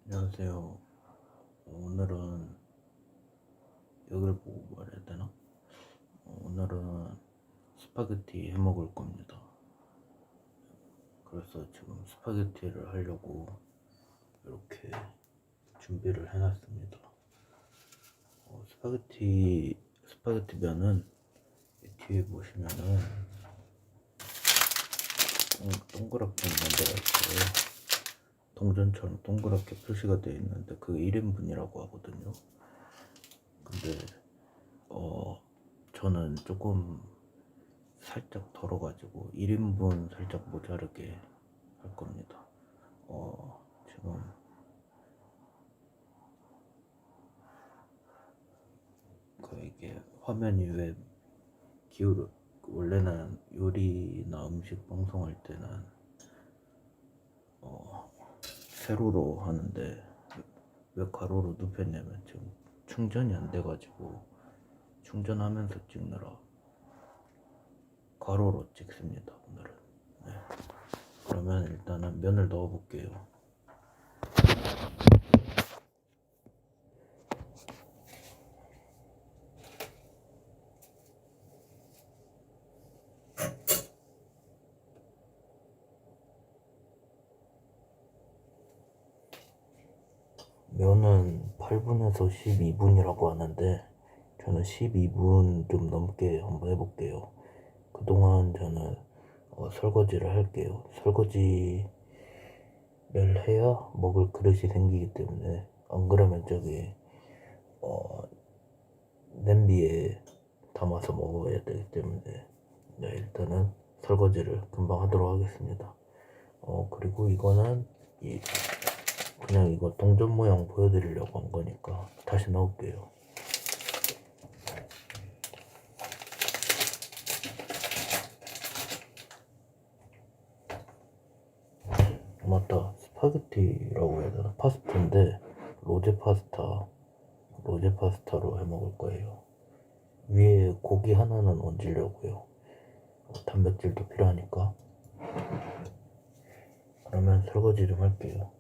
안녕하세요. 오늘은 여기를 보고 말해야 되나? 오늘은 스파게티 해 먹을 겁니다. 그래서 지금 스파게티를 하려고 이렇게 준비를 해놨습니다. 스파게티 면은 뒤에 보시면은 동그랗게 만들어 있어요. 동전처럼 동그랗게 표시가 되어 있는데 그 1인분이라고 하거든요. 근데 저는 조금 살짝 덜어가지고 1인분 살짝 모자르게 할 겁니다. 지금 이게 화면이 왜 원래는 요리나 음식 방송할 때는 세로로 하는데 왜 가로로 눕혔냐면 지금 충전이 안 돼가지고 충전하면서 찍느라 가로로 찍습니다. 오늘은. 네. 그러면 일단은 면을 넣어 볼게요. 면은 8분에서 12분이라고 하는데 저는 12분 좀 넘게 한번 해볼게요. 그동안 저는 설거지를 할게요. 설거지를 해야 먹을 그릇이 생기기 때문에, 안 그러면 냄비에 담아서 먹어야 되기 때문에 네, 일단은 설거지를 금방 하도록 하겠습니다. 그리고 이거는 그냥 이거 동전 모양 보여드리려고 한 거니까 다시 넣을게요. 맞다, 스파게티라고 해야 되나? 파스타인데 로제 파스타로 해 먹을 거예요. 위에 고기 하나는 얹으려고요. 단백질도 필요하니까. 그러면 설거지 좀 할게요.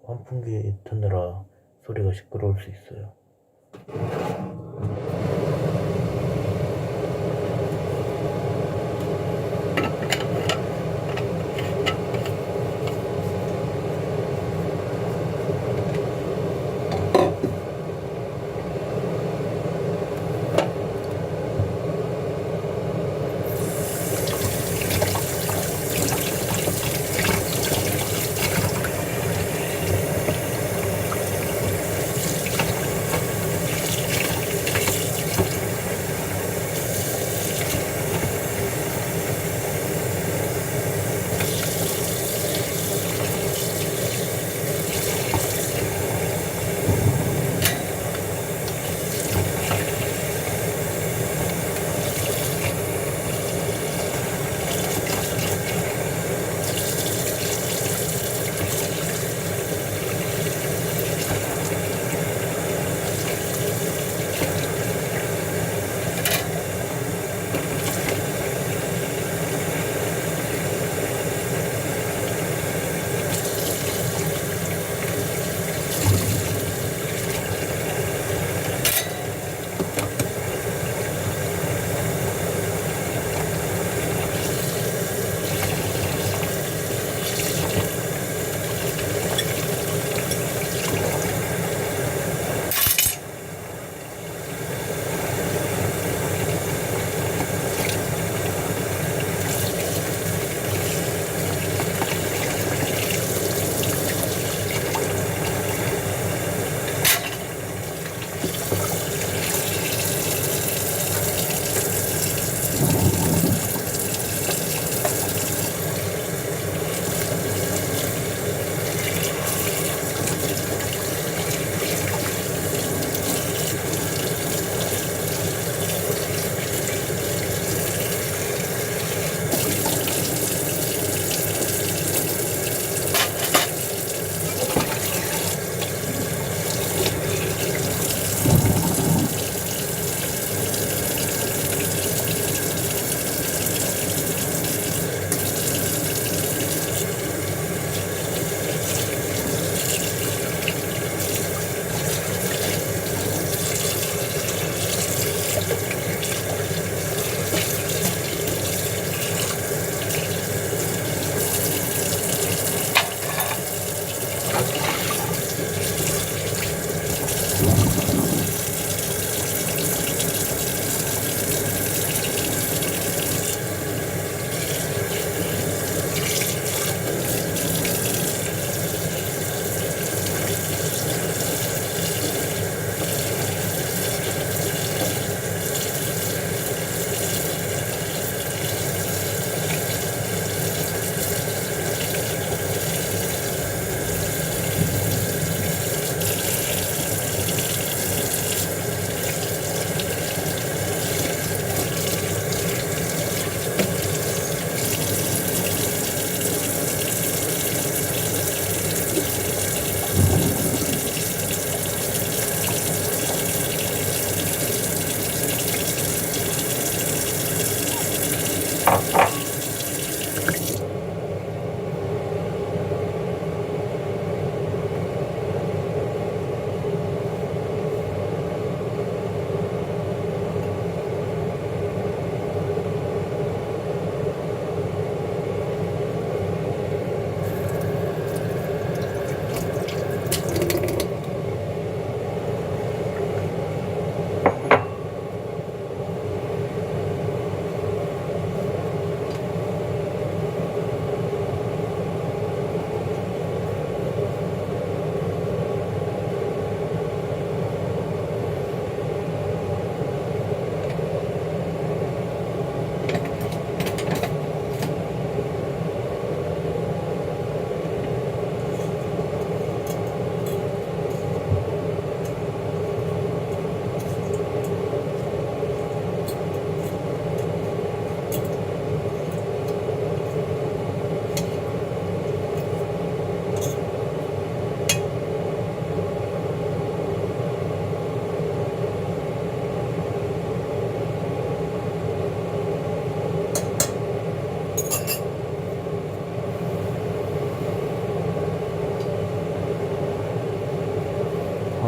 환풍기 트느라 소리가 시끄러울 수 있어요.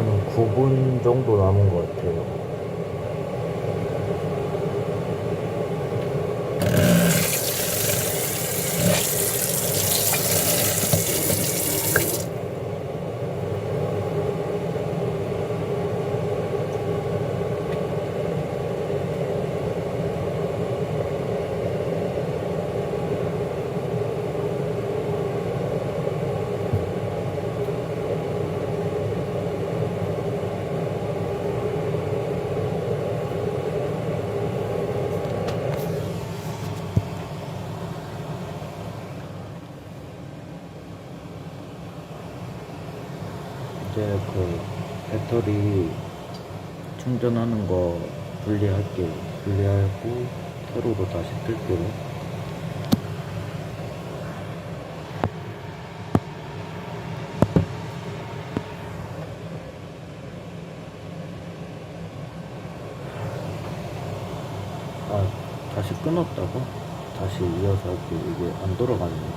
한 9분 정도 남은 것 같아요. 이제 그 배터리 충전하는 거 분리할게요. 분리하고 세로로 다시 뜰게요. 아, 다시 끊었다고? 다시 이어서 할게요. 이게 안 돌아가네요.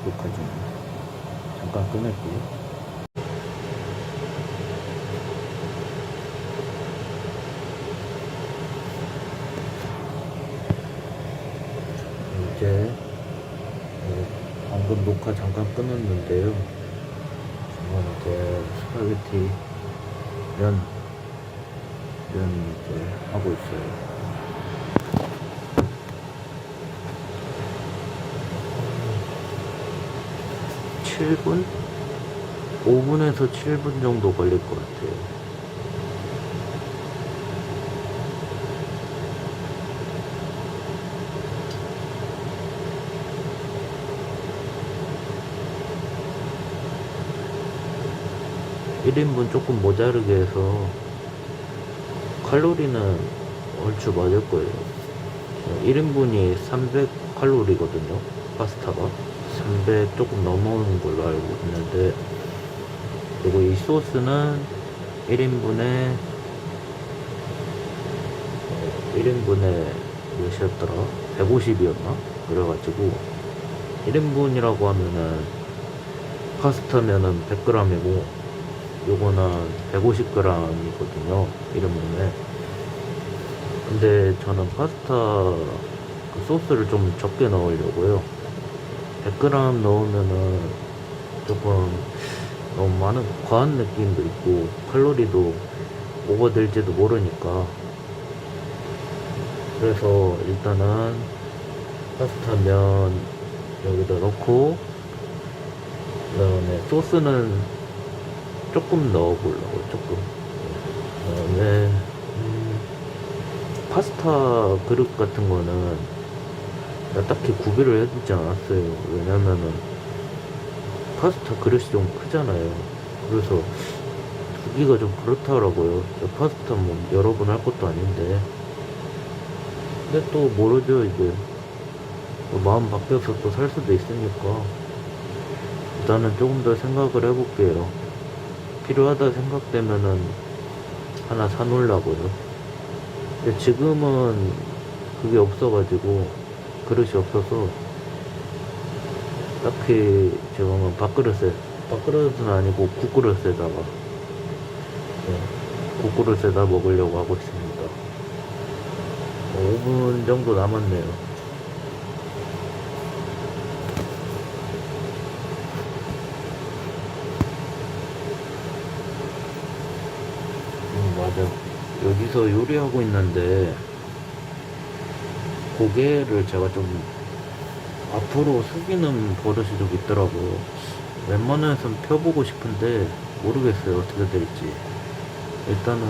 녹화 중에. 잠깐 끊을게요. 이제 방금 녹화 잠깐 끊었는데요. 지금 이제 스파게티 면 이제 하고 있어요. 7분? 5분에서 7분 정도 걸릴 것 같아요. (1인분) 조금 모자르게 해서 칼로리는 얼추 맞을 거예요. 1인분이 300칼로리거든요. 파스타가 300 조금 넘어오는 걸로 알고 있는데, 그리고 이 소스는 1인분에 몇이었더라? 150이었나? 그래가지고 1인분이라고 하면은 파스타면은 100g이고 요거는 150g이거든요. 1인분에. 근데 저는 파스타 그 소스를 좀 적게 넣으려고요. 100g 넣으면은 조금 너무 많은 과한 느낌도 있고 칼로리도 오버될지도 모르니까, 그래서 일단은 파스타 면 여기다 넣고, 그 다음에 소스는 조금 넣어보려고. 조금. 그 다음에 파스타 그릇 같은 거는 딱히 구비를 해두지 않았어요. 왜냐면은 파스타 그릇이 좀 크잖아요. 그래서 두기가 좀 그렇더라고요. 파스타 뭐 여러 번 할 것도 아닌데. 근데 또 모르죠. 이제 또 마음 바뀌어서 또 살 수도 있으니까 일단은 조금 더 생각을 해볼게요. 필요하다 생각되면은 하나 사놓으려고요. 근데 지금은 그게 없어가지고, 그릇이 없어서 딱히 지금은 밥그릇은 아니고 국그릇에다가, 국그릇에다 먹으려고 하고 있습니다. 5분 정도 남았네요. 맞아. 여기서 요리하고 있는데 고개를 제가 좀 앞으로 숙이는 버릇이 좀 있더라고요. 웬만해서는 펴보고 싶은데 모르겠어요. 어떻게 될지. 일단은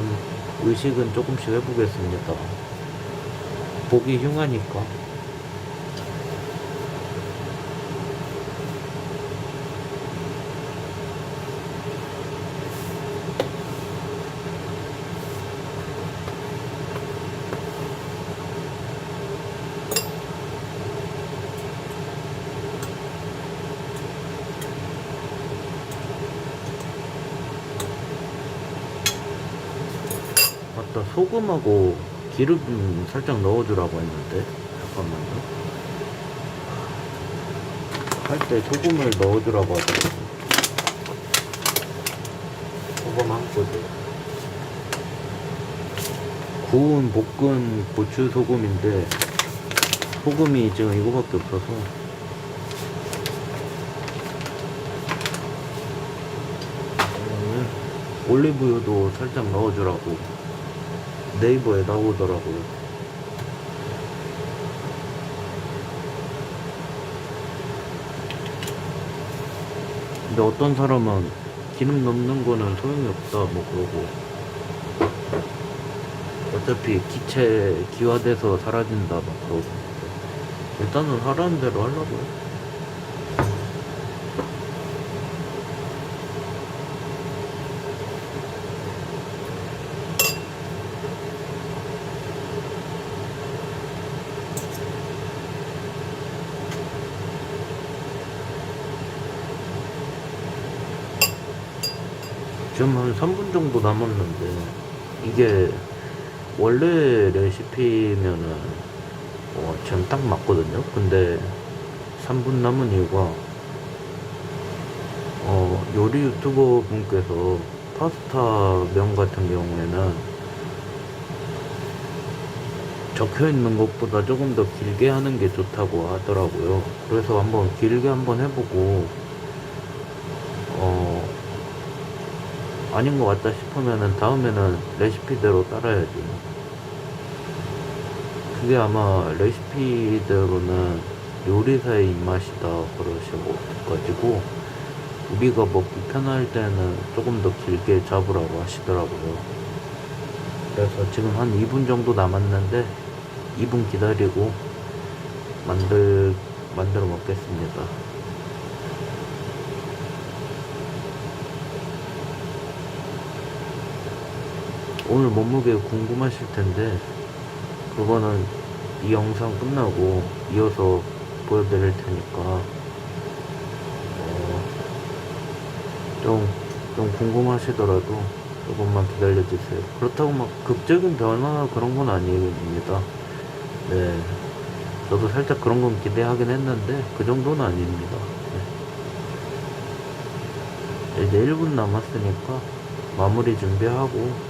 의식은 조금씩 해보겠습니다. 보기 흉하니까. 맞다, 소금하고 기름 살짝 넣어주라고 했는데, 잠깐만요. 할 때 소금을 넣어주라고 하더라고. 소금 한 꼬집. 구운 볶은 고추 소금인데 소금이 지금 이거밖에 없어서 올리브유도 살짝 넣어주라고 네이버에 나오더라고요. 근데 어떤 사람은 기름 넣는 거는 소용이 없다 뭐 그러고 어차피 기체 기화돼서 사라진다 막 그러고 일단은 하라는 대로 하려고요. 지금 한 3분 정도 남았는데 이게 원래 레시피면은 지금 딱 맞거든요. 근데 3분 남은 이유가 요리 유튜버 분께서 파스타 면 같은 경우에는 적혀 있는 것보다 조금 더 길게 하는 게 좋다고 하더라고요. 그래서 한번 길게 한번 해보고 어 아닌 것 같다 싶으면은 다음에는 레시피대로 따라야지. 그게 아마 레시피대로는 요리사의 입맛이다 그러시고 가지고 우리가 먹기 편할 때는 조금 더 길게 잡으라고 하시더라고요. 그래서 지금 한 2분 정도 남았는데 2분 기다리고 만들어 먹겠습니다. 오늘 몸무게 궁금하실 텐데 그거는 이 영상 끝나고 이어서 보여드릴 테니까 좀, 좀 궁금하시더라도 조금만 기다려주세요. 그렇다고 막 극적인 변화 그런 건 아닙니다. 네. 저도 살짝 그런 건 기대하긴 했는데 그 정도는 아닙니다. 네. 이제 1분 남았으니까 마무리 준비할게요.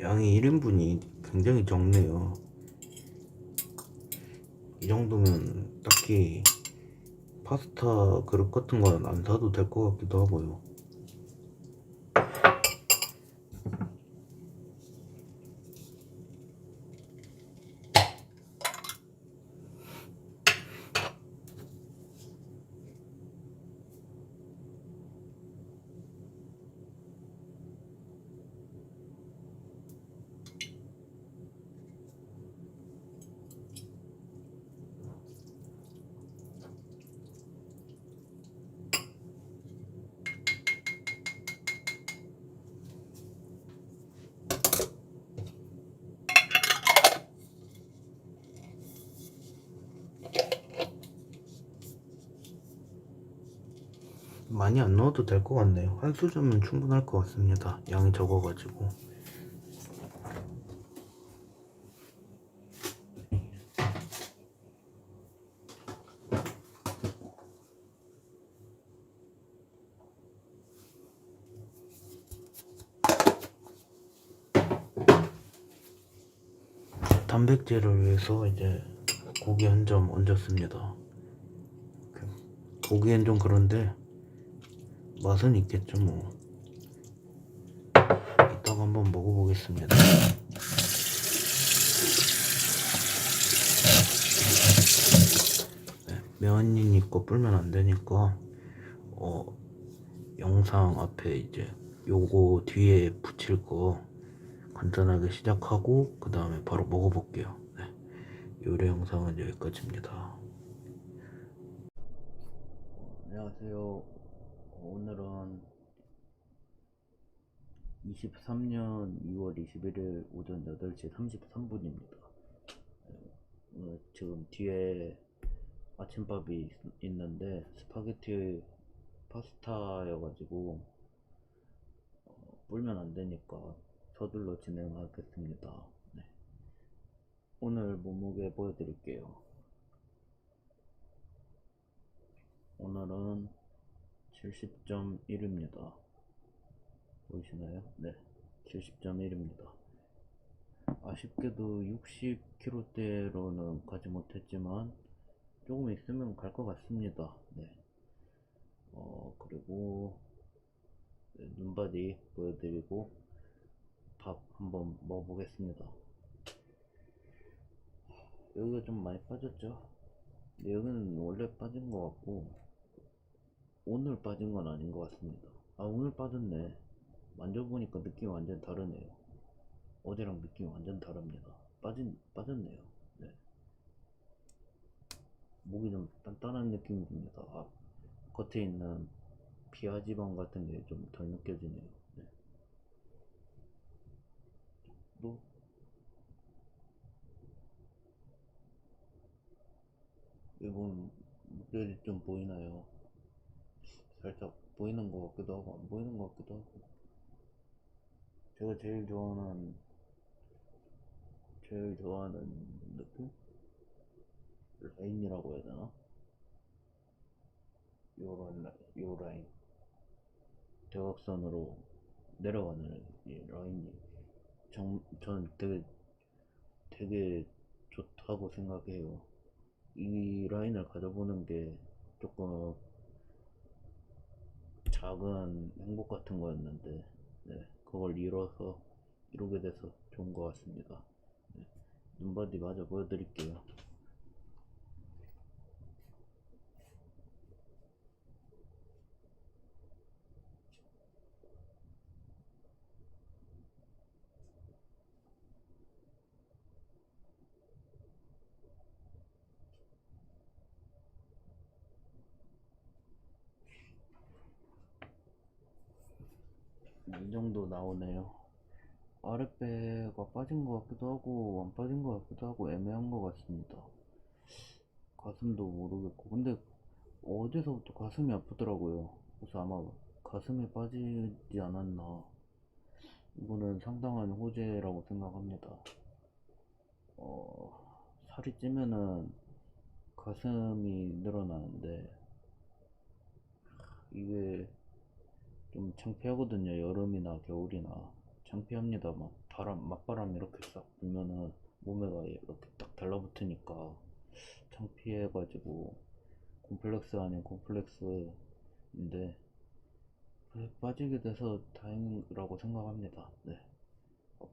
양이 1인분이 굉장히 적네요. 이 정도면 딱히 파스타 그릇 같은 건 안 사도 될 것 같기도 하고요. 많이 안 넣어도 될 것 같네요. 한 수저면 충분할 것 같습니다. 양이 적어가지고. 단백질을 위해서 이제 고기 한 점 얹었습니다. 보기엔 좀 그런데 맛은 있겠죠 뭐. 이따가 한번 먹어보겠습니다. 네, 면이니까 불면 안 되니까 영상 앞에 이제 요거 뒤에 붙일 거 간단하게 시작하고 그 다음에 바로 먹어볼게요. 네, 요리 영상은 여기까지입니다. 안녕하세요. 오늘은 23년 2월 21일 오전 8시 33분입니다. 지금 뒤에 아침밥이 있는데 스파게티 파스타여가지고 불면 안 되니까 서둘러 진행하겠습니다. 네. 오늘 몸무게 보여드릴게요. 오늘은 70.1입니다. 보이시나요? 네, 70.1입니다. 아쉽게도 60kg대로는 가지 못했지만 조금 있으면 갈 것 같습니다. 네. 그리고 눈바디 보여드리고 밥 한번 먹어보겠습니다. 여기가 좀 많이 빠졌죠? 근데 여기는 원래 빠진 것 같고 오늘 빠진 건 아닌 것 같습니다. 아, 오늘 빠졌네. 만져보니까 느낌이 완전 다르네요. 어제랑 느낌이 완전 다릅니다. 빠졌네요. 네. 목이 좀 단단한 느낌이 듭니다. 아, 겉에 있는 피하지방 같은 게 좀 덜 느껴지네요. 네. 또 이건 목결이 좀 보이나요? 살짝 보이는 것 같기도 하고 안 보이는 것 같기도 하고. 제가 제일 좋아하는 느낌? 라인이라고 해야 되나? 요 라인 대각선으로 내려가는 이 라인이 전 되게 좋다고 생각해요. 이 라인을 가져보는 게 조금 작은 행복 같은 거였는데, 네, 그걸 이루게 돼서 좋은 것 같습니다. 네, 눈바디 마저 보여드릴게요. 이 정도 나오네요. 아랫배가 빠진 것 같기도 하고 안 빠진 것 같기도 하고 애매한 것 같습니다. 가슴도 모르겠고 근데 어제서부터 가슴이 아프더라고요. 그래서 아마 가슴이 빠지지 않았나. 이거는 상당한 호재라고 생각합니다. 살이 찌면은 가슴이 늘어나는데 이게 좀 창피하거든요. 여름이나 겨울이나 창피합니다. 막 맞바람 이렇게 싹 불면은 몸에가 이렇게 딱 달라붙으니까 창피해가지고 콤플렉스 아닌 콤플렉스인데 빠지게 돼서 다행이라고 생각합니다. 네.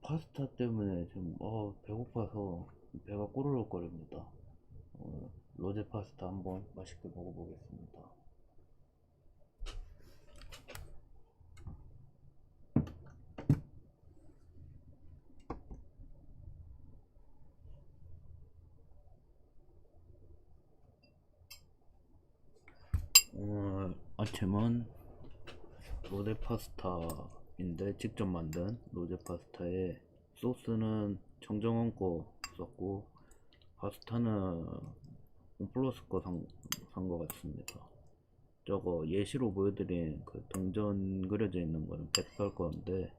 파스타 때문에 지금 배고파서 배가 꼬르륵거립니다. 로제 파스타 한번 맛있게 먹어보겠습니다. 오늘 아침은 로제 파스타인데 직접 만든 로제 파스타에 소스는 청정원 거 썼고 파스타는 홈플러스 거 산 거 같습니다. 저거 예시로 보여드린 그 동전 그려져 있는 거는 100살 건데,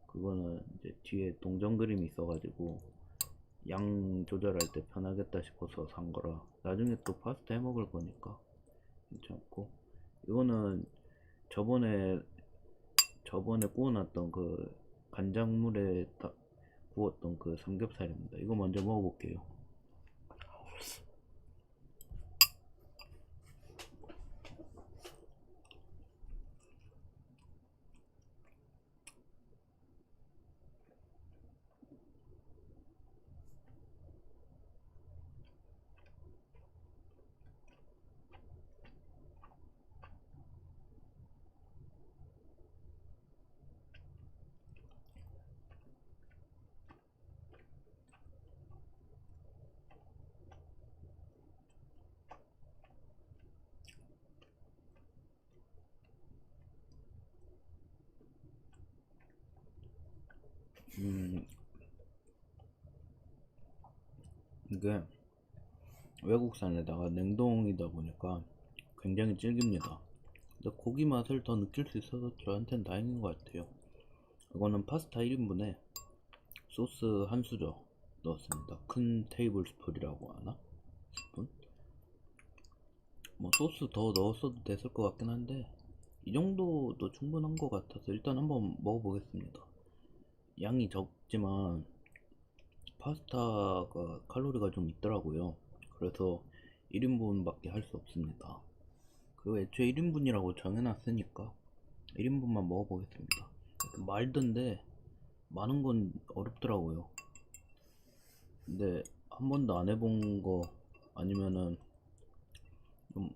그거는 이제 뒤에 동전 그림이 있어가지고 양 조절할 때 편하겠다 싶어서 산 거라. 나중에 또 파스타 해 먹을 거니까 괜찮고. 이거는 저번에 구워놨던 그 간장물에 구웠던 그 삼겹살입니다. 이거 먼저 먹어볼게요. 이게 외국산에다가 냉동이다 보니까 굉장히 질깁니다. 근데 고기 맛을 더 느낄 수 있어서 저한테는 다행인 것 같아요. 이거는 파스타 1인분에 소스 한 수저 넣었습니다. 큰 테이블 스푼이라고 하나? 스푼? 뭐 소스 더 넣었어도 됐을 것 같긴 한데 이 정도도 충분한 것 같아서 일단 한번 먹어보겠습니다. 양이 적지만 파스타가 칼로리가 좀 있더라고요. 그래서 1인분밖에 할 수 없습니다. 그리고 애초에 1인분이라고 정해놨으니까 1인분만 먹어보겠습니다. 말던데 많은 건 어렵더라고요. 근데 한 번도 안 해본 거 아니면은 좀,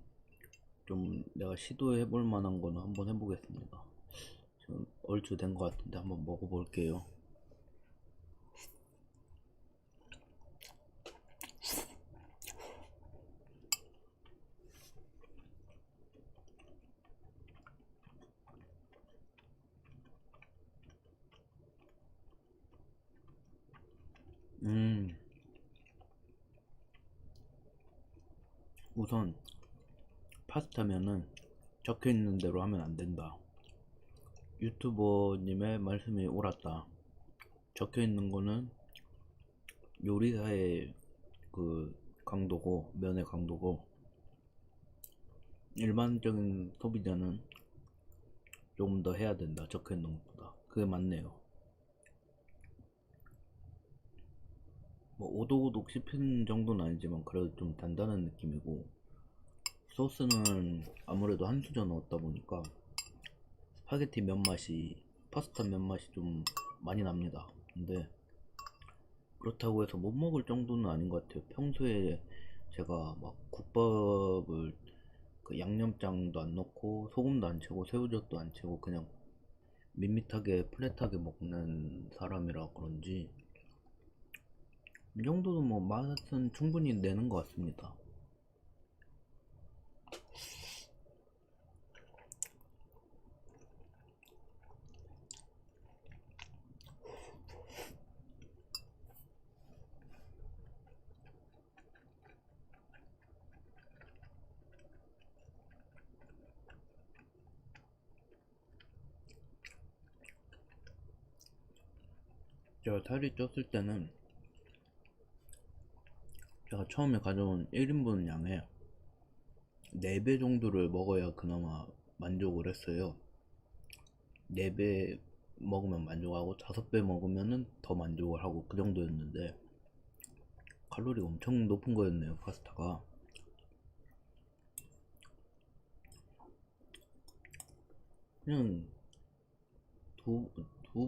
좀 내가 시도해볼 만한 거는 한번 해보겠습니다. 지금 얼추 된 것 같은데 한번 먹어볼게요. 음, 우선 파스타면은 적혀있는 대로 하면 안 된다. 유튜버님의 말씀이 옳았다. 적혀있는 거는 요리사의 그 강도고, 면의 강도고, 일반적인 소비자는 조금 더 해야 된다. 적혀있는 것보다. 그게 맞네요. 뭐 오독오독 씹히는 정도는 아니지만 그래도 좀 단단한 느낌이고, 소스는 아무래도 한 수저 넣었다 보니까 스파게티 면맛이, 파스타 면맛이 좀 많이 납니다. 근데 그렇다고 해서 못 먹을 정도는 아닌 것 같아요. 평소에 제가 막 국밥을 그 양념장도 안 넣고 소금도 안 채고 새우젓도 안 채고 그냥 밋밋하게 플랫하게 먹는 사람이라 그런지 이 정도는 뭐 맛은 충분히 내는 것 같습니다. 제가 살이 쪘을 때는 제가 처음에 가져온 1인분 양의 4배 정도를 먹어야 그나마 만족을 했어요. 4배 먹으면 만족하고 5배 먹으면 더 만족을 하고 그 정도였는데 칼로리가 엄청 높은 거였네요, 파스타가. 그냥 두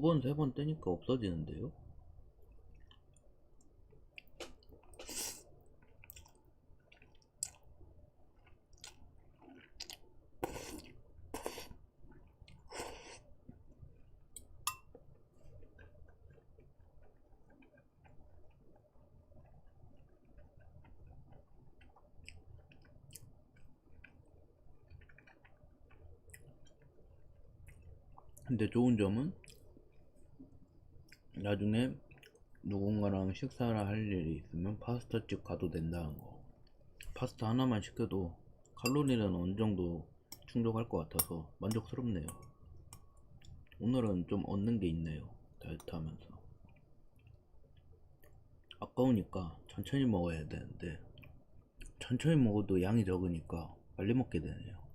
번, 세 번 떼니까 없어지는데요? 근데 좋은 점은 나중에 누군가랑 식사를 할 일이 있으면 파스타집 가도 된다는 거. 파스타 하나만 시켜도 칼로리는 어느 정도 충족할 것 같아서 만족스럽네요. 오늘은 좀 얻는 게 있네요. 다이어트 하면서. 아까우니까 천천히 먹어야 되는데 천천히 먹어도 양이 적으니까 빨리 먹게 되네요.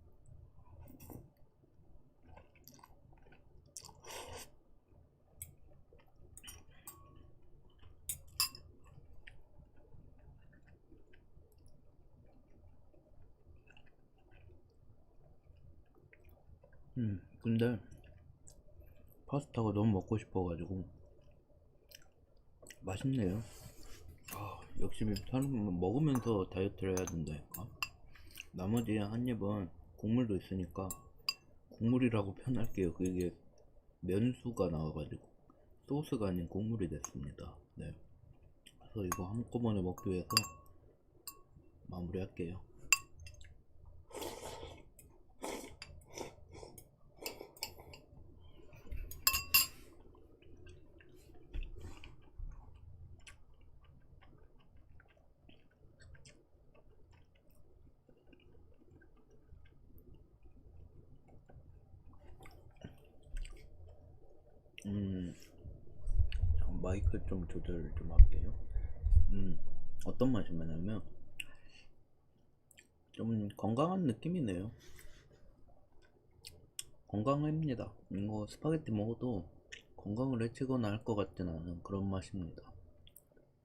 근데 파스타가 너무 먹고 싶어가지고 맛있네요. 역시 사람은 먹으면서 다이어트를 해야 된다니까. 나머지 한 입은 국물도 있으니까 국물이라고 표현할게요. 그게 면수가 나와가지고 소스가 아닌 국물이 됐습니다. 네. 그래서 이거 한꺼번에 먹기 위해서 마무리할게요. 마이크 좀 조절 좀 할게요. 어떤 맛이냐면 좀 건강한 느낌이네요. 건강합니다. 이거 스파게티 먹어도 건강을 해치거나 할 것 같진 않은 그런 맛입니다.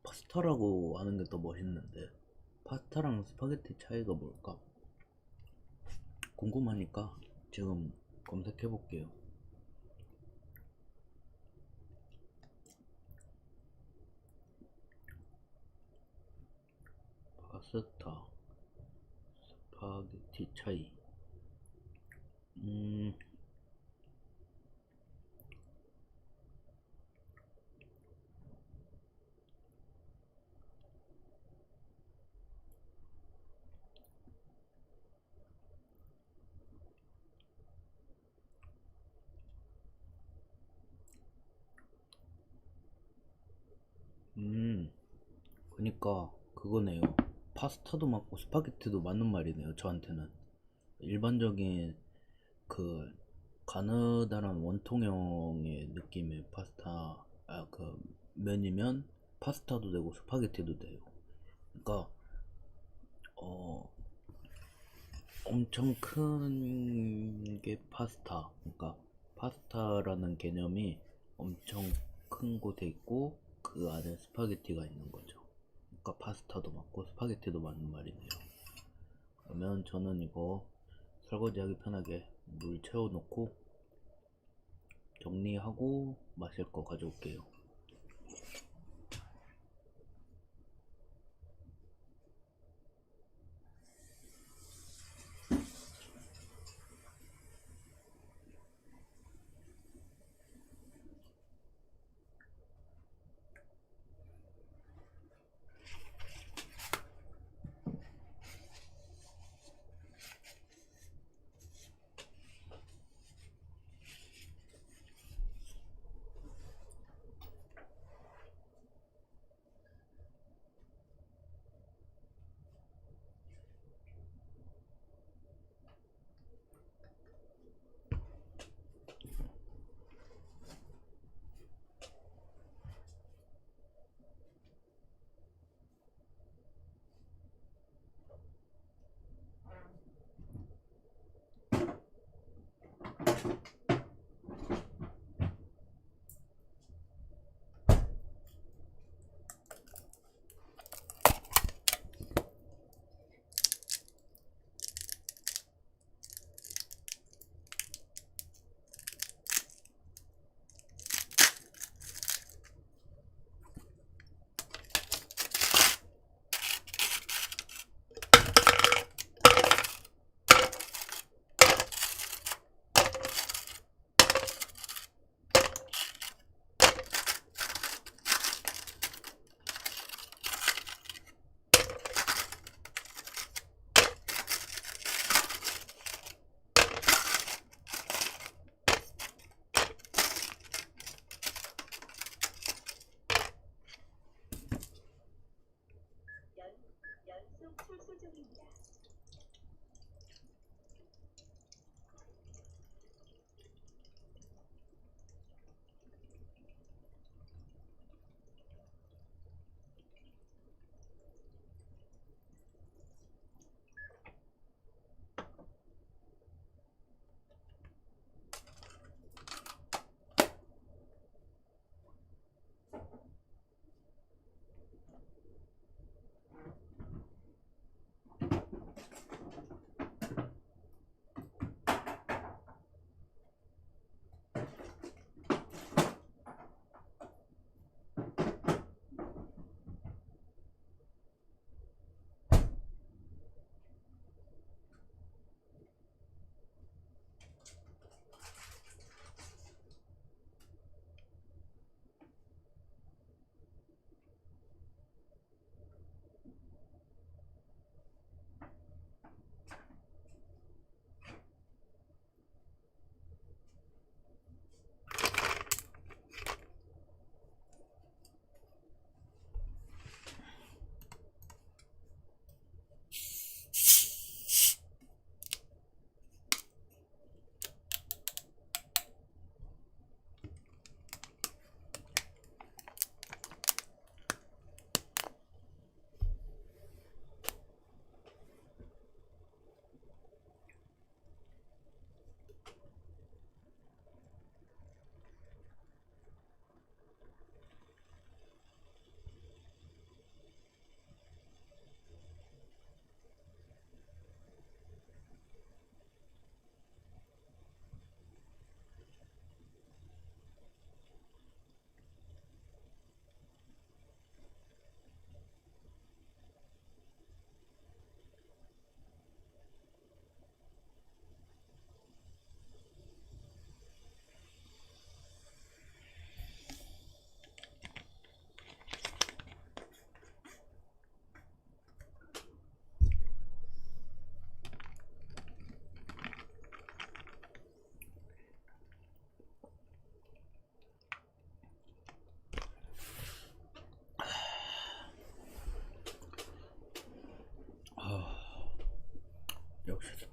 파스타라고 하는 게 더 멋있는데 파스타랑 스파게티 차이가 뭘까? 궁금하니까 지금 검색해 볼게요. 파스타 스파게티 차이. 음, 그니까 그거네요. 파스타도 맞고 스파게티도 맞는 말이네요. 저한테는 일반적인 그 가느다란 원통형의 느낌의 파스타, 그 면이면 파스타도 되고 스파게티도 돼요. 그러니까 어 엄청 큰 게 파스타. 그러니까 파스타라는 개념이 엄청 큰 곳에 있고 그 안에 스파게티가 있는 거죠. 그러니까 파스타도 맞고 스파게티도 맞는 말이네요. 그러면 저는 이거 설거지하기 편하게 물 채워놓고 정리하고 마실 거 가져올게요.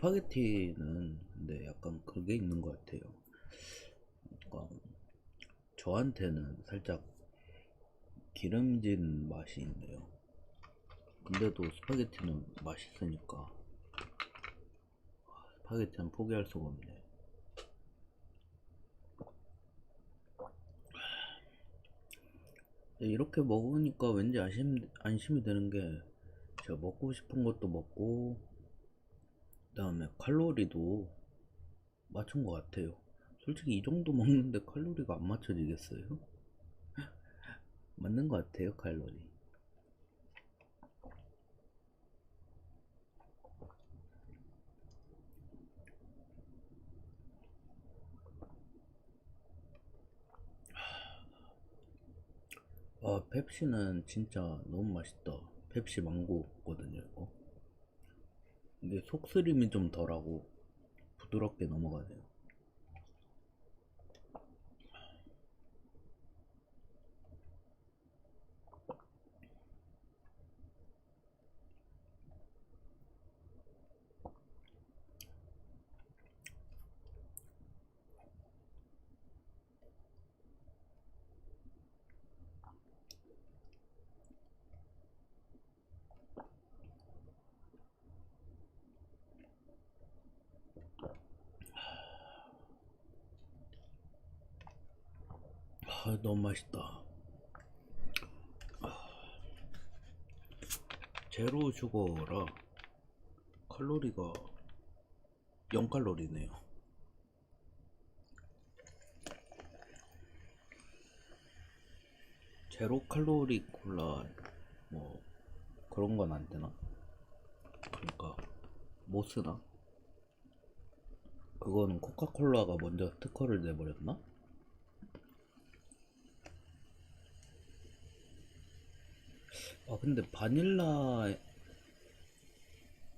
스파게티는 근데 약간 그게 있는 것 같아요. 그러니까 저한테는 살짝 기름진 맛이 있네요. 근데도 스파게티는 맛있으니까 스파게티는 포기할 수가 없네. 이렇게 먹으니까 왠지 안심이 되는 게 제가 먹고 싶은 것도 먹고 그다음에 칼로리도 맞춘 것 같아요. 솔직히 이 정도 먹는데 칼로리가 안 맞춰지겠어요? 맞는 것 같아요, 칼로리. 아, 펩시는 진짜 너무 맛있다. 펩시 망고거든요, 이거. 이게 속쓰림이 좀 덜하고 부드럽게 넘어가네요. 아, 너무 맛있다. 제로 슈거라 칼로리가 0칼로리네요. 제로 칼로리 콜라 뭐 그런 건 안 되나? 그러니까 못 쓰나? 그거는 코카콜라가 먼저 특허를 내버렸나? 아, 근데 바닐라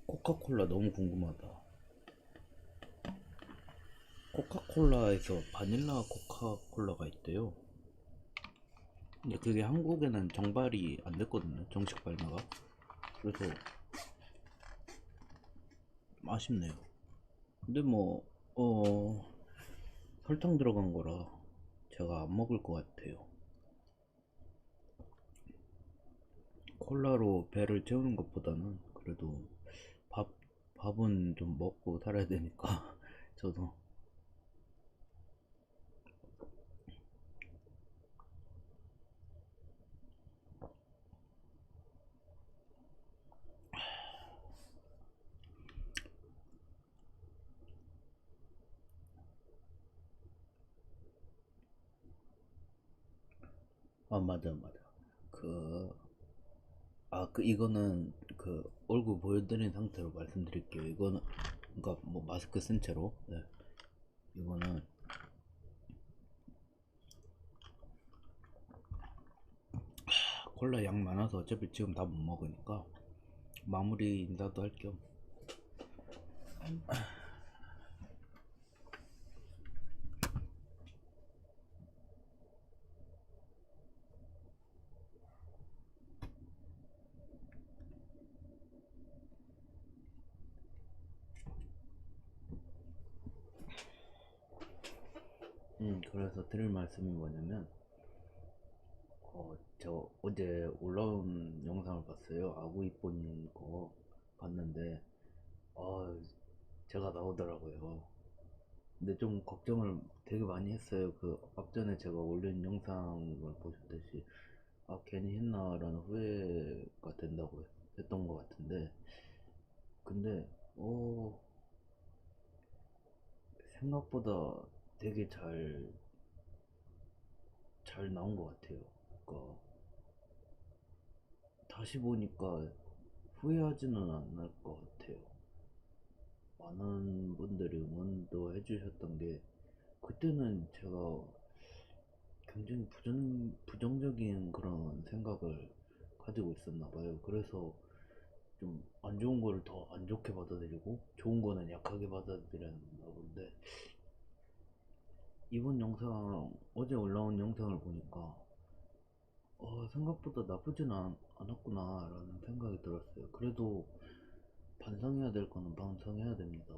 코카콜라 너무 궁금하다. 코카콜라에서 바닐라 코카콜라가 있대요. 근데 그게 한국에는 정발이 안 됐거든요. 정식 발매가. 그래서 아쉽네요. 근데 뭐, 설탕 들어간 거라 제가 안 먹을 것 같아요. 콜라로 배를 채우는 것보다는 그래도 밥, 밥은 좀 먹고 살아야 되니까 저도. 아, 맞아, 맞아. 그, 이거는 그 얼굴 보여드린 상태로 말씀드릴게요. 이거는, 그러니까 뭐 마스크 쓴 채로. 네. 이거는 콜라 양 많아서 어차피 지금 다 못 먹으니까 마무리 인사도 할 겸. 그래서 드릴 말씀이 뭐냐면, 저 어제 올라온 영상을 봤어요. 아구이뽀님 거 봤는데, 어, 제가 나오더라고요. 근데 좀 걱정을 되게 많이 했어요. 그 앞전에 제가 올린 영상을 보셨듯이, 아, 괜히 했나라는 후회가 된다고 했던 것 같은데, 근데, 생각보다 되게 잘 나온 것 같아요. 그러니까 다시 보니까 후회하지는 않을 것 같아요. 많은 분들이 응원도 해주셨던 게, 그때는 제가 굉장히 부정적인 그런 생각을 가지고 있었나 봐요. 그래서 좀 안 좋은 거를 더 안 좋게 받아들이고 좋은 거는 약하게 받아들였나 본데, 이번 영상, 어제 올라온 영상을 보니까 생각보다 나쁘진 않았구나 라는 생각이 들었어요. 그래도 반성해야 될 거는 반성해야 됩니다.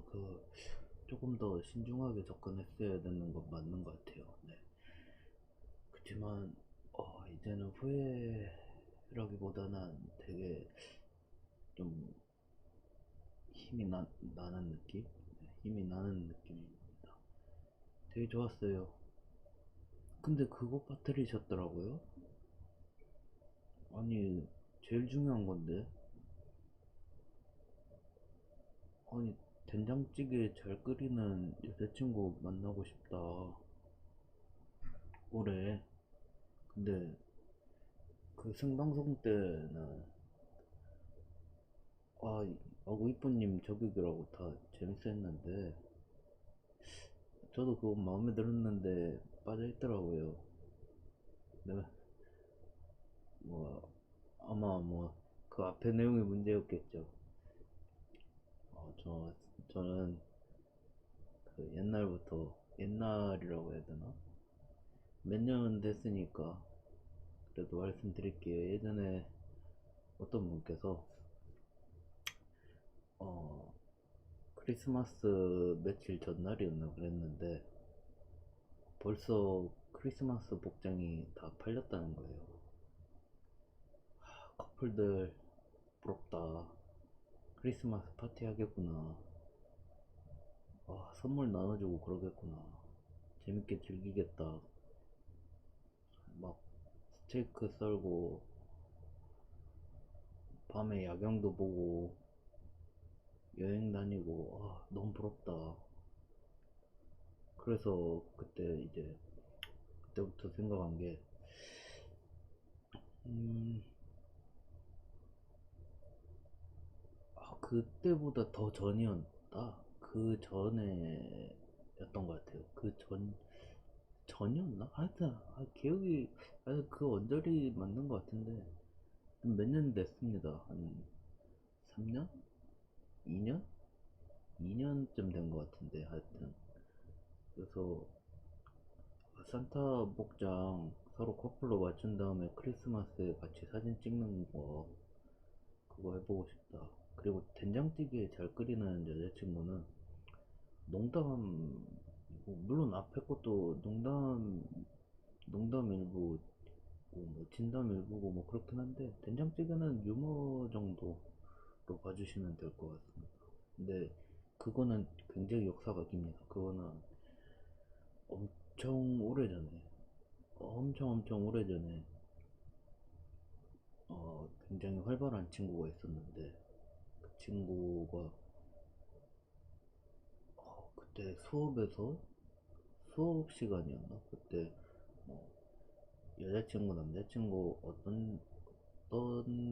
조금 더 신중하게 접근했어야 되는 건 맞는 것 같아요. 네. 그렇지만 이제는 후회라기보다는 되게 좀 나는 느낌? 네, 힘이 나는 느낌입니다. 되게 좋았어요. 근데 그거 빠뜨리셨더라고요? 아니, 제일 중요한 건데. 아니, 된장찌개 잘 끓이는 여자친구 만나고 싶다. 올해. 근데 그 생방송 때는 어구이뽀님 저격이라고 다 재밌어 했는데 저도 그거 마음에 들었는데 빠져있더라고요. 내가 뭐 아마 뭐 그 앞에 내용이 문제였겠죠. 저는 그 옛날부터 옛날이라고 해야 되나? 몇 년 됐으니까 그래도 말씀드릴게요. 예전에 어떤 분께서 어 크리스마스 며칠 전날이었나 그랬는데 벌써 크리스마스 복장이 다 팔렸다는 거예요. 커플들 부럽다. 크리스마스 파티 하겠구나. 선물 나눠주고 그러겠구나. 재밌게 즐기겠다. 막 스테이크 썰고 밤에 야경도 보고 여행 다니고 너무 부럽다. 그래서 그때부터 생각한 게 음, 그때보다 더 전이었다. 그 전에였던 것 같아요. 전이었나? 하여튼 기억이 그 언저리 맞는 것 같은데 몇 년 됐습니다. 한 3년? 2년? 2년쯤 된 것 같은데 하여튼 그래서 산타 복장 서로 커플로 맞춘 다음에 크리스마스에 같이 사진 찍는 거 그거 해보고 싶다. 그리고 된장찌개 잘 끓이는 여자친구는 농담 물론 앞에 것도 농담 일부 뭐 진담 일부고 뭐 그렇긴 한데 된장찌개는 유머 정도로 봐주시면 될 것 같습니다. 근데 그거는 굉장히 역사가 깁니다. 그거는 엄청 오래전에 엄청 오래전에 굉장히 활발한 친구가 있었는데 그 친구가 그때 수업 시간이었나? 그때 뭐 여자친구 남자친구 어떤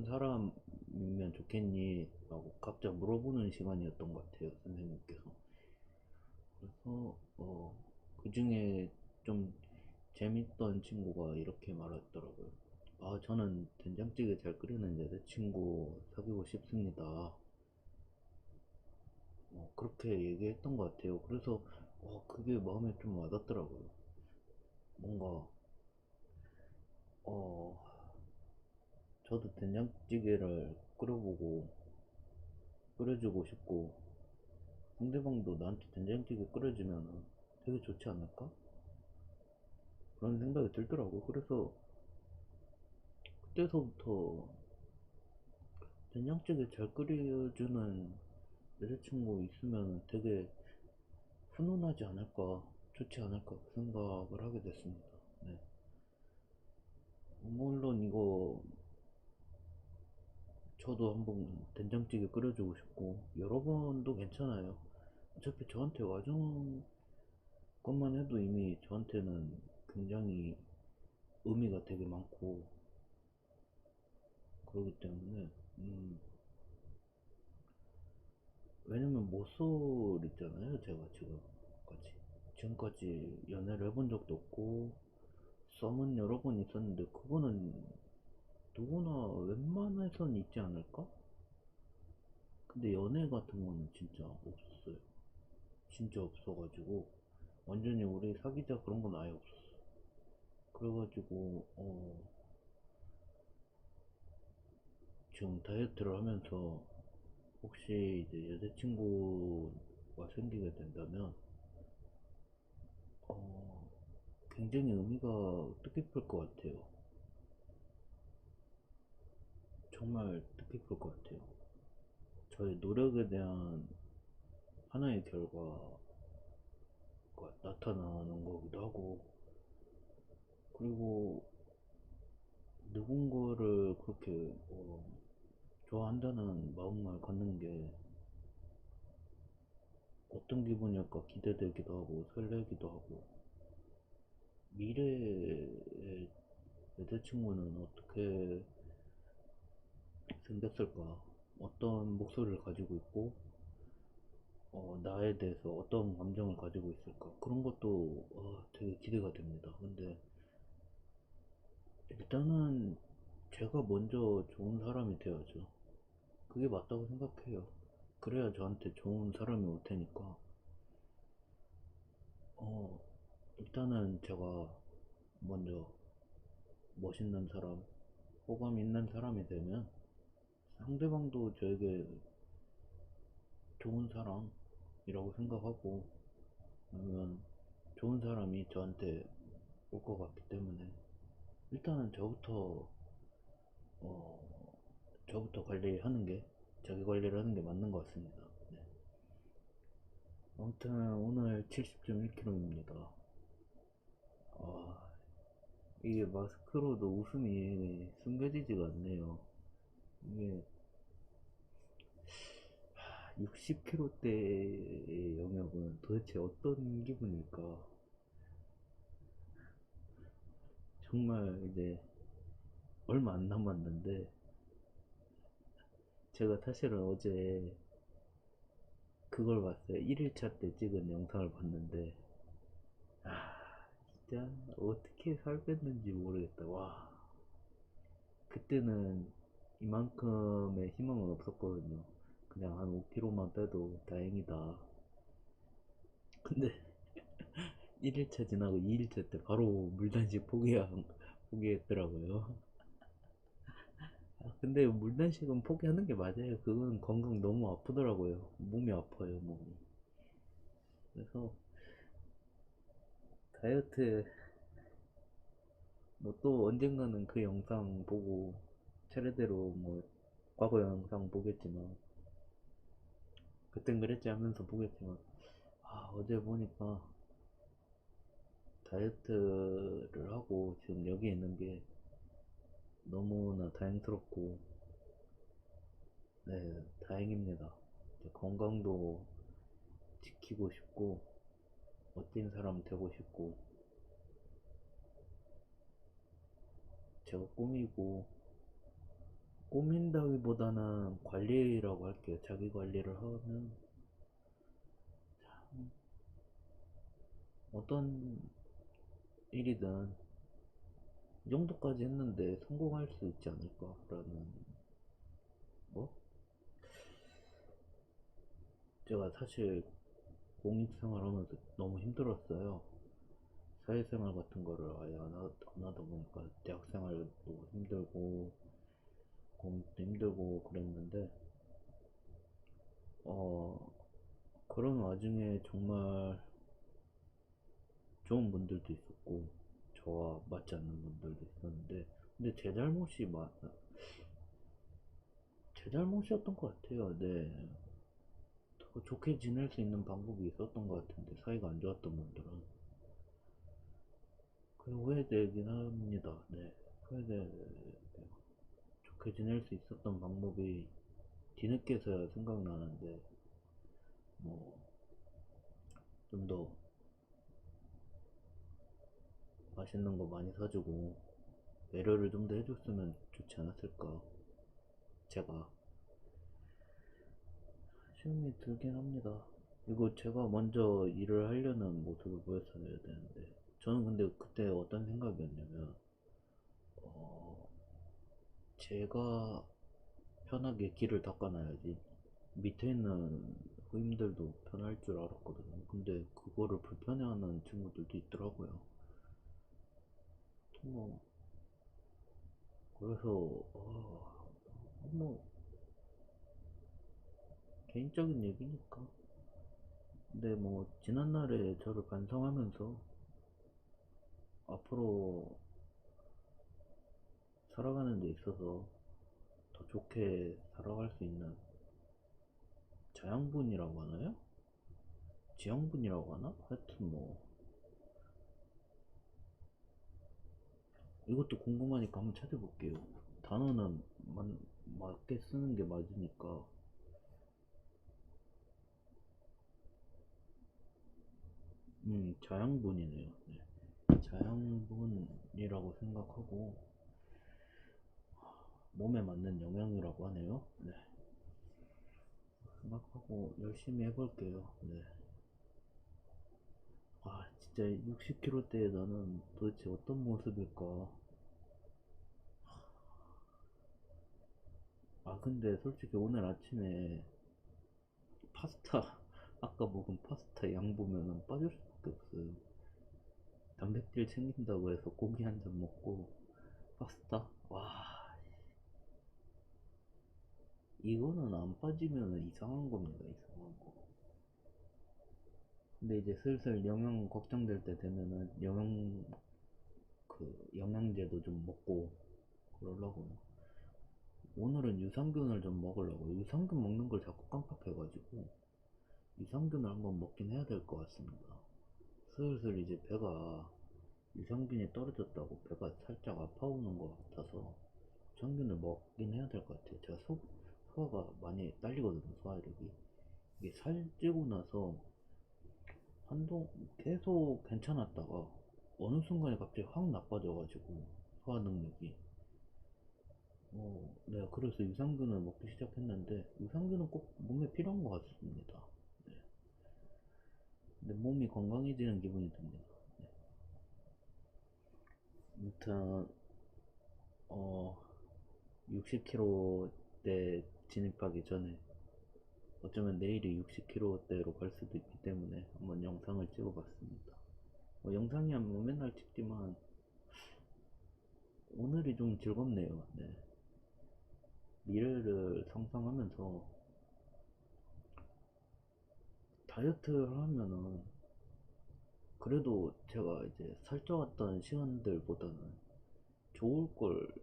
사람이면 좋겠니? 라고 각자 물어보는 시간이었던 것 같아요 선생님께서. 그래서 그 중에 좀 재밌던 친구가 이렇게 말했더라고요. 저는 된장찌개 잘 끓이는 여자친구 사귀고 싶습니다. 그렇게 얘기했던 것 같아요. 그래서 그게 마음에 좀 와닿더라고요. 뭔가 어, 저도 된장찌개를 끓여주고 싶고 상대방도 나한테 된장찌개 끓여주면 되게 좋지 않을까? 그런 생각이 들더라고요. 그래서 그때서부터 된장찌개 잘 끓여주는 여자친구 있으면 되게 훈훈하지 않을까, 좋지 않을까 그 생각을 하게 됐습니다. 네. 물론 이거 저도 한번 된장찌개 끓여주고 싶고 여러 번도 괜찮아요. 어차피 저한테 와준 것만 해도 이미 저한테는 굉장히 의미가 되게 많고 그러기 때문에 왜냐면 모쏠 있잖아요. 제가 지금까지 연애를 해본 적도 없고 썸은 여러 번 있었는데 그거는 누구나 웬만해선 있지 않을까? 근데 연애 같은 거는 진짜 없었어요. 진짜 없어가지고 완전히 우리 사귀자 그런 건 아예 없었어. 그래가지고 지금 다이어트를 하면서 혹시 이제 여자친구가 생기게 된다면 어, 굉장히 의미가 뜻깊을 것 같아요. 정말 뜻깊을 것 같아요. 저의 노력에 대한 하나의 결과가 나타나는 거기도 하고, 그리고 누군가를 그렇게 좋아한다는 마음을 갖는 게 어떤 기분일까 기대되기도 하고 설레기도 하고, 미래의 여자친구는 어떻게 생겼을까, 어떤 목소리를 가지고 있고 나에 대해서 어떤 감정을 가지고 있을까, 그런 것도 되게 기대가 됩니다. 근데 일단은 제가 먼저 좋은 사람이 되어야죠. 그게 맞다고 생각해요. 그래야 저한테 좋은 사람이 올 테니까 어, 일단은 제가 먼저 멋있는 사람, 호감 있는 사람이 되면 상대방도 저에게 좋은 사람이라고 생각하고, 아니면 좋은 사람이 저한테 올 것 같기 때문에 일단은 어, 저부터 관리하는 게, 자기 관리를 하는 게 맞는 것 같습니다. 네. 아무튼 오늘 70.1kg입니다. 아, 이게 마스크로도 웃음이 숨겨지지가 않네요. 이게 60kg대의 영역은 도대체 어떤 기분일까? 정말 이제 얼마 안 남았는데, 제가 사실은 어제 그걸 봤어요. 1일차 때 찍은 영상을 봤는데, 진짜 어떻게 살 뺐는지 모르겠다. 와, 그때는 이만큼의 희망은 없었거든요. 그냥 한 5kg만 빼도 다행이다. 근데 1일차 지나고 2일차 때 바로 물단식 포기했더라고요. 근데 물단식은 포기하는 게 맞아요. 그건 건강 너무 아프더라고요. 몸이 아파요, 몸이. 그래서 다이어트 뭐 또 언젠가는 그 영상 보고 차례대로 뭐 과거 영상 보겠지만, 그땐 그랬지 하면서 보겠지만, 어제 보니까 다이어트를 하고 지금 여기 있는 게 너무나 다행스럽고, 네, 다행입니다. 건강도 지키고 싶고 멋진 사람 되고 싶고, 제가 꾸민다기보다는 관리라고 할게요. 자기 관리를 하면 참 어떤 일이든 이 정도까지 했는데 성공할 수 있지 않을까라는, 뭐? 제가 사실 공익생활 하면서 너무 힘들었어요. 사회생활 같은 거를 아예 안 하다 보니까 대학생활도 힘들고 공익도 힘들고 그랬는데, 어, 그런 와중에 정말 좋은 분들도 있었고 저와 맞지 않는 분들도 있었는데, 근데 제 잘못이었던 것 같아요. 네. 더 좋게 지낼 수 있는 방법이 있었던 것 같은데, 사이가 안 좋았던 분들은 그 후회되긴 합니다. 네. 후회돼. 좋게 지낼 수 있었던 방법이 뒤늦게서야 생각나는데, 뭐 좀 더 맛있는 거 많이 사주고 배려를 좀 더 해줬으면 좋지 않았을까, 제가 시험이 들긴 합니다. 이거 제가 먼저 일을 하려는 모습을 보였어야 되는데, 저는 근데 그때 어떤 생각이었냐면, 어, 제가 편하게 길을 닦아놔야지 밑에 있는 후임들도 편할 줄 알았거든요. 근데 그거를 불편해하는 친구들도 있더라고요. 뭐 그래서 뭐 개인적인 얘기니까. 근데 뭐 지난날에 저를 반성하면서 앞으로 살아가는 데 있어서 더 좋게 살아갈 수 있는 자양분이라고 하나요? 지양분이라고 하나? 하여튼 뭐 이것도 궁금하니까 한번 찾아볼게요. 단어는 맞게 쓰는 게 맞으니까. 자양분이네요. 네. 자양분이라고 생각하고 몸에 맞는 영양이라고 하네요. 네. 생각하고 열심히 해볼게요. 네. 아, 진짜 60kg 대 나는 도대체 어떤 모습일까? 아, 근데 솔직히 오늘 아침에 파스타, 아까 먹은 파스타 양 보면은 빠질 수밖에 없어요. 단백질 챙긴다고 해서 고기 한 잔 먹고 파스타? 와, 이거는 안 빠지면 이상한 겁니다. 이상한 거. 근데 이제 슬슬 영양 걱정될 때 되면은 영양제도 좀 먹고 그러려고요. 오늘은 유산균을 좀 먹으려고요. 유산균 먹는 걸 자꾸 깜빡해가지고 유산균을 한번 먹긴 해야 될 것 같습니다. 슬슬 이제 배가 유산균이 떨어졌다고 배가 살짝 아파오는 것 같아서 유산균을 먹긴 해야 될 것 같아요. 제가 소화가 많이 딸리거든요. 소화력이. 이게 살찌고 나서 한동 계속 괜찮았다가 어느 순간에 갑자기 확 나빠져가지고 소화 능력이. 네, 그래서 유산균을 먹기 시작했는데 유산균은 꼭 몸에 필요한 것 같습니다. 네. 근데 몸이 건강해지는 기분이 듭니다. 네. 아무튼 60kg대 진입하기 전에 어쩌면 내일이 60kg대로 갈 수도 있기 때문에 한번 영상을 찍어봤습니다. 영상이야 뭐 맨날 찍지만 오늘이 좀 즐겁네요. 네. 미래를 상상하면서 다이어트를 하면은 그래도 제가 이제 살쪄왔던 시간들보다는 좋을 걸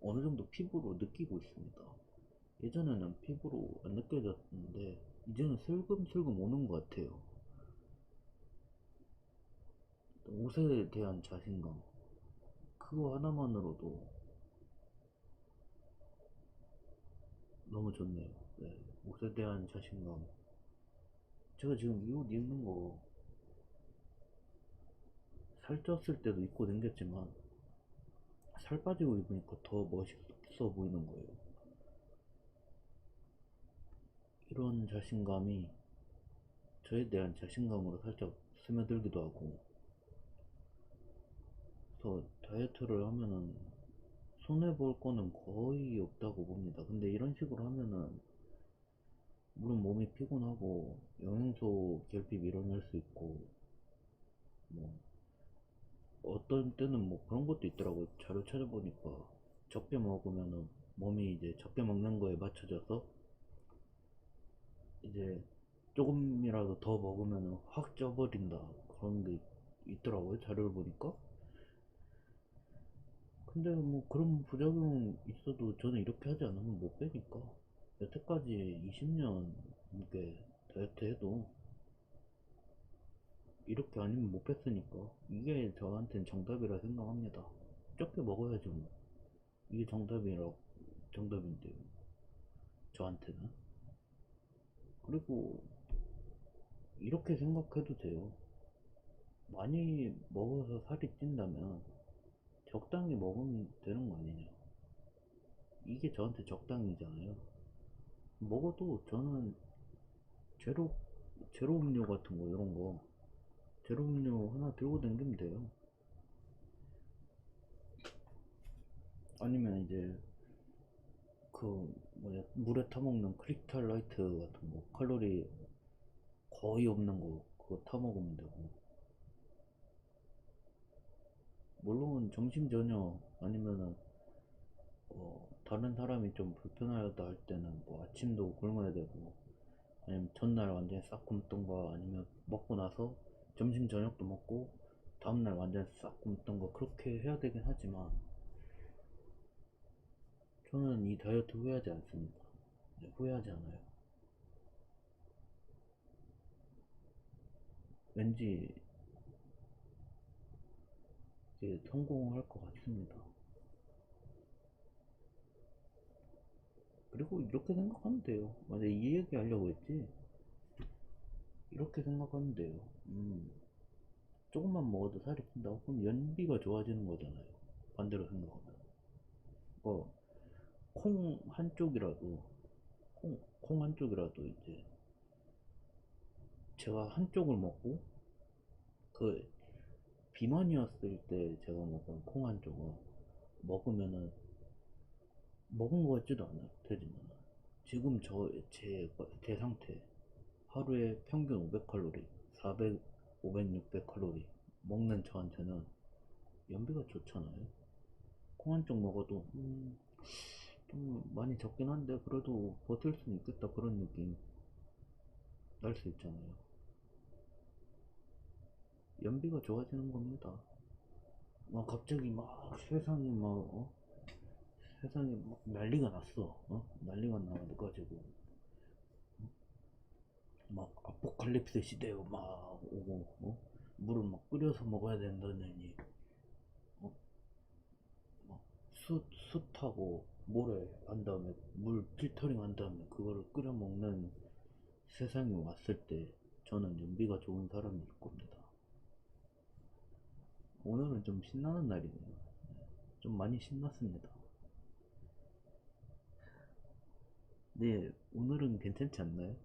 어느 정도 피부로 느끼고 있습니다. 예전에는 피부로 안 느껴졌는데 이제는 슬금슬금 오는 것 같아요. 옷에 대한 자신감, 그거 하나만으로도 너무 좋네요. 네, 옷에 대한 자신감. 제가 지금 이 옷 입는 거 살쪘을 때도 입고 댕겼지만 살 빠지고 입으니까 더 멋있어 보이는 거예요. 이런 자신감이 저에 대한 자신감으로 살짝 스며들기도 하고, 그래서 다이어트를 하면은 손해볼 거는 거의 없다고 봅니다. 근데 이런 식으로 하면은 물론 몸이 피곤하고 영양소 결핍 일어날 수 있고, 뭐 어떤 때는 뭐 그런 것도 있더라고요. 자료 찾아보니까 적게 먹으면은 몸이 이제 적게 먹는 거에 맞춰져서 이제 조금이라도 더 먹으면은 확 쪄버린다, 그런 게 있더라고요. 자료를 보니까. 근데 뭐 그런 부작용 있어도 저는 이렇게 하지 않으면 못 빼니까 여태까지 20년 넘게 다이어트 해도 이렇게 아니면 못 뺐으니까 이게 저한테는 정답이라 생각합니다. 적게 먹어야지 뭐. 이게 정답인데요, 저한테는. 그리고 이렇게 생각해도 돼요. 많이 먹어서 살이 찐다면 적당히 먹으면 되는 거 아니냐. 이게 저한테 적당이잖아요. 먹어도 저는 제로 제로 음료 같은 거, 이런 거 제로 음료 하나 들고 다니면 돼요. 아니면 이제 그 뭐냐, 물에 타먹는 크리스탈 라이트 같은 거, 칼로리 거의 없는 거, 그거 타먹으면 되고. 물론 점심 저녁 아니면은 다른 사람이 좀 불편하다 할 때는 뭐 아침도 굶어야 되고 아니면 전날 완전히 싹 굶던 거, 아니면 먹고 나서 점심 저녁도 먹고 다음날 완전 싹 굶던 거, 그렇게 해야 되긴 하지만 저는 이 다이어트 후회하지 않습니다. 네, 후회하지 않아요. 왠지 이게 성공할 것 같습니다. 그리고 이렇게 생각하면 돼요. 맞아, 이 얘기 하려고 했지. 이렇게 생각하면 돼요. 조금만 먹어도 살이 찐다고? 그럼 연비가 좋아지는 거잖아요. 반대로 생각하면. 뭐, 콩 한쪽이라도, 콩 한쪽이라도 이제, 제가 한쪽을 먹고, 그, 비만이었을 때 제가 먹은 콩 한쪽은 먹으면은, 먹은 것 같지도 않아요. 되지만. 지금 제 상태, 하루에 평균 500칼로리, 400, 500, 600칼로리 먹는 저한테는 연비가 좋잖아요. 콩 한쪽 먹어도 좀 많이 적긴 한데 그래도 버틸 수는 있겠다, 그런 느낌 날 수 있잖아요. 연비가 좋아지는 겁니다. 막 갑자기 막 세상이 막 세상이 막 난리가 났어. 난리가 나가지고 막 아포칼립스 시대요 막 오고, 물을 막 끓여서 먹어야 된다느니, 어? 막 숯하고 모래 한 다음에 물 필터링 한 다음에 그거를 끓여 먹는 세상이 왔을 때 저는 연비가 좋은 사람일 겁니다. 오늘은 좀 신나는 날이네요. 좀 많이 신났습니다. 네, 오늘은 괜찮지 않나요?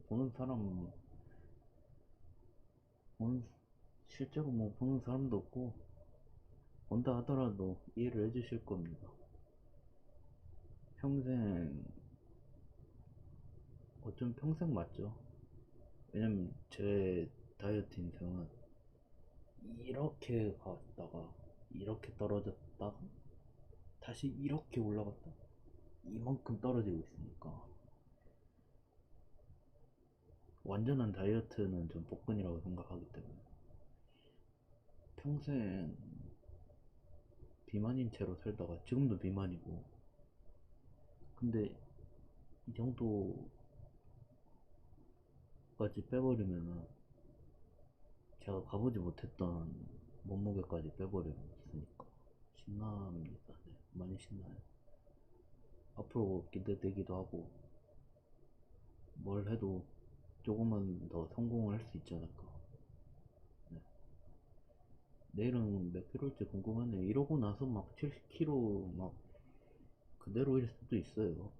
보는 사람, 보는, 실제로 뭐 보는 사람도 없고, 본다 하더라도 이해를 해주실 겁니다. 평생, 어쩜 평생 맞죠? 왜냐면 제 다이어트 인생은 이렇게 갔다가, 이렇게 떨어졌다가, 다시 이렇게 올라갔다, 이만큼 떨어지고 있으니까. 완전한 다이어트는 좀 복근이라고 생각하기 때문에 평생 비만인 채로 살다가 지금도 비만이고, 근데 이 정도까지 빼버리면은 제가 가보지 못했던 몸무게까지 빼버렸으니까 신납니다. 네, 많이 신나요. 앞으로 기대되기도 하고, 뭘 해도 조금만 더 성공을 할 수 있지 않을까. 네. 내일은 몇 킬로일지 궁금하네요. 이러고 나서 막 70kg 막 그대로일 수도 있어요.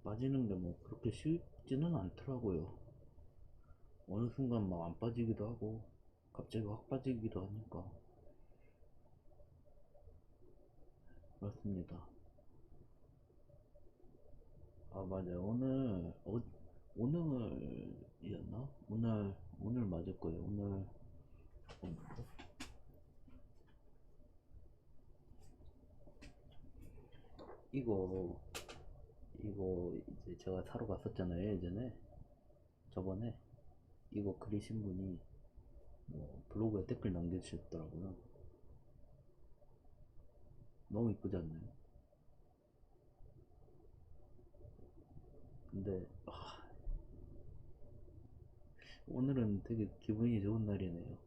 빠지는 게 뭐 그렇게 쉽지는 않더라고요. 어느 순간 막 안 빠지기도 하고 갑자기 확 빠지기도 하니까. 그렇습니다. 아, 맞아요. 오늘이었나? 오늘 맞을 거예요. 오늘 잠깐만요. 이거 이거 이제 제가 사러 갔었잖아요, 예전에. 저번에 이거 그리신 분이 뭐 블로그에 댓글 남겨주셨더라고요. 너무 이쁘지 않나요? 근데 오늘은 되게 기분이 좋은 날이네요.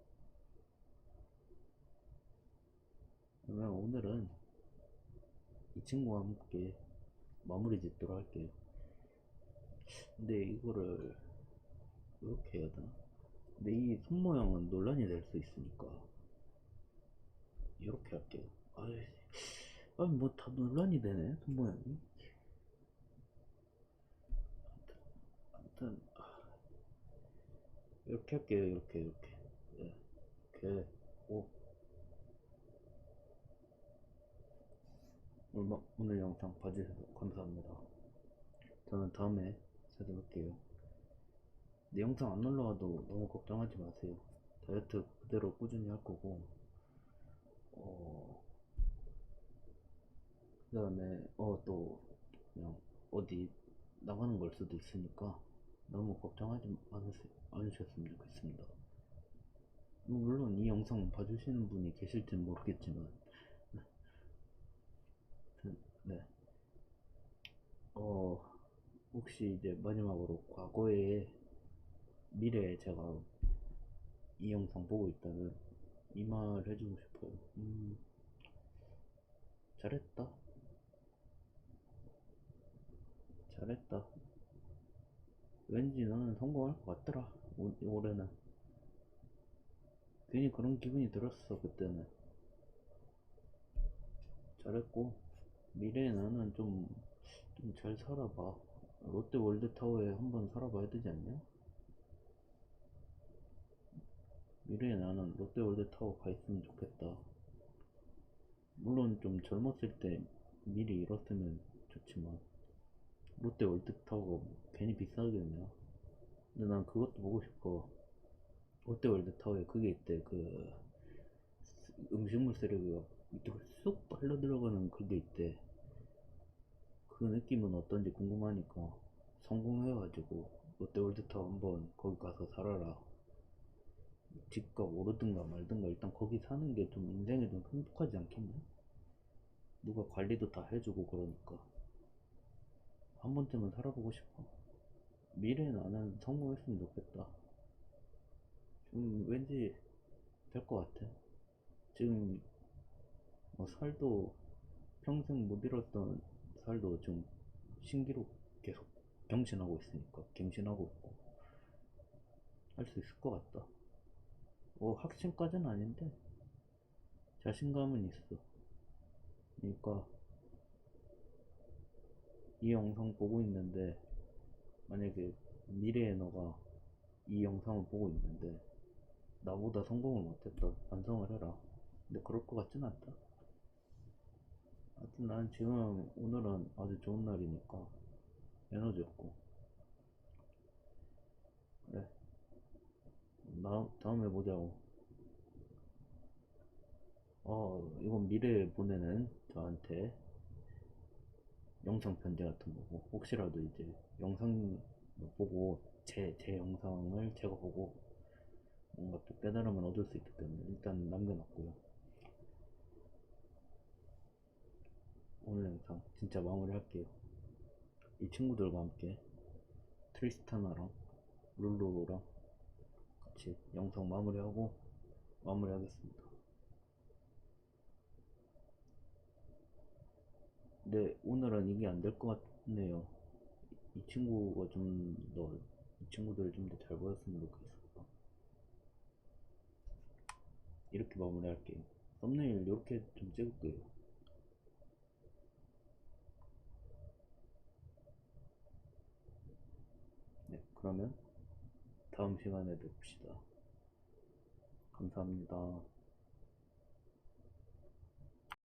그러면 오늘은 이 친구와 함께 마무리 짓도록 할게요. 근데 이거를 이렇게 해야 되나? 근데 이 손 모양은 논란이 될 수 있으니까 이렇게 할게요. 아니 뭐 다 논란이 되네, 손 모양이. 아무튼 이렇게 할게요. 이렇게. 네, 이렇게. 오, 오늘 영상 봐주셔서 감사합니다. 저는 다음에 찾아뵐게요. 근데 영상 안 올라와도 너무 걱정하지 마세요. 다이어트 그대로 꾸준히 할 거고, 어, 그 다음에 또 그냥 어디 나가는 걸 수도 있으니까 너무 걱정하지 않으셨으면 좋겠습니다. 뭐 물론 이 영상 봐주시는 분이 계실지는 모르겠지만, 네. 어, 혹시 이제 마지막으로 과거에 미래에 제가 이 영상 보고 있다면 이 말 해주고 싶어요. 잘했다. 잘했다. 왠지 너는 성공할 것 같더라. 올해는. 괜히 그런 기분이 들었어, 그때는. 잘했고, 미래에 너는 좀 잘 살아봐. 롯데 월드타워에 한번 살아봐야 되지 않냐? 미래에 나는 롯데 월드타워 가 있으면 좋겠다. 물론 좀 젊었을 때 미리 잃었으면 좋지만, 롯데 월드타워가 뭐 괜히 비싸겠냐? 근데 난 그것도 보고 싶어. 롯데 월드타워에 그게 있대. 그 음식물 쓰레기가 밑으로 쑥 빨려 들어가는 그게 있대. 그 느낌은 어떤지 궁금하니까 성공해가지고 롯데월드타워 한번 거기 가서 살아라. 집값 오르든가 말든가 일단 거기 사는 게 좀 인생에 좀 행복하지 않겠냐? 누가 관리도 다 해주고 그러니까 한 번쯤은 살아보고 싶어. 미래에 나는 성공했으면 좋겠다. 좀 왠지 될 것 같아. 지금 뭐 살도 평생 못 잃었던 살도 좀 신기록 계속 경신하고 있으니까 갱신하고 있고 할 수 있을 것 같다. 뭐 확신까지는 아닌데 자신감은 있어. 그러니까 이 영상 보고 있는데 만약에 미래의 너가 이 영상을 보고 있는데 나보다 성공을 못했다 반성을 해라. 근데 그럴 것 같진 않다. 하여튼 난 지금 오늘은 아주 좋은 날이니까 에너지 없고 그래 다음에 보자고. 이건 미래에 보내는 저한테 영상 편지 같은 거고 혹시라도 이제 영상 보고 제 영상을 제가 보고 뭔가 또 깨달음을 얻을 수 있기 때문에 일단 남겨놨고요. 오늘 영상 진짜 마무리할게요. 이 친구들과 함께 트리스타나랑 룰루랑 같이 영상 마무리하고 마무리하겠습니다. 근데 오늘은 이게 안 될 것 같네요. 이 친구가 좀 더, 이 친구들 좀 더 잘 보였으면 좋겠어. 이렇게 마무리할게요. 썸네일 이렇게 좀 찍을게요. 네, 그러면 다음 시간에 뵙시다. 감사합니다.